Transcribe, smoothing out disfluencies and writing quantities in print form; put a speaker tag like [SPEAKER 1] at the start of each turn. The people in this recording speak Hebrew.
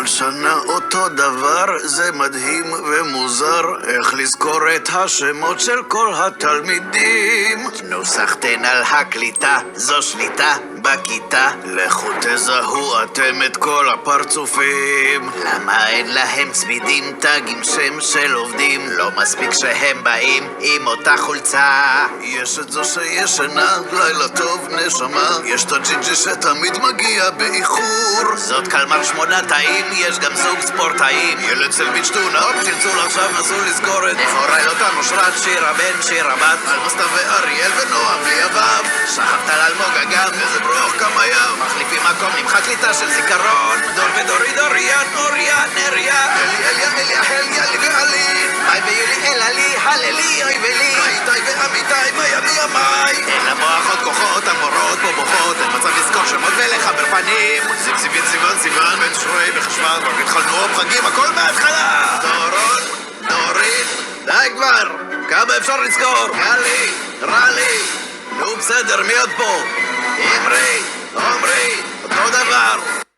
[SPEAKER 1] כל שנה אותו דבר, זה מדהים ומוזר, איך לזכור את השמות של כל התלמידים. נוסחתן על הקליטה, זו שליטה בכיתה, לכו תזהו אתם את כל הפרצופים. למה אין להם צמידים, תגים שם של עובדים? לא מספיק שהם באים עם אותה חולצה. יש את זו שישנה, לילה טוב נשמה, יש את הג'ינג'י שתמיד מגיע באיחור. זאת קלמר 8 תאים, יש גם זוג ספורטאים, ילד סלביץ' טונה, צלצול עכשיו נסו לזכור את הוריי אותם אושרת, שירה בן, שירה בת, אלמוסטה ואריאל ונועם ויבב. שכבת על אלמוג אגם, איזה ברוך כמה ים, מחליפים מקום, נמחק קליטה של זיכרון. דור ודורי דוריאן, אוריה, נריה, אליה, אליה, אליה, לי ואלי, היי ויולי, אללי, הללי, אוי ולי, איתי ואמיתי, מימי ימי. אין למוח עוד כוחות, המורות פה בוכות, אין מצב לזכור שמות ולחבר פנים. זיבזיבית, סיוון, סיוון, בן שרועי בחשמל, כבר התחלנו עוד חגים, הכל מההתחלה. דורון, דורית, די כבר, כמה אפשר לזכור? יאללי, רלי, נו בסדר, מי עוד פה? אמרי, עומרי, אותו דבר.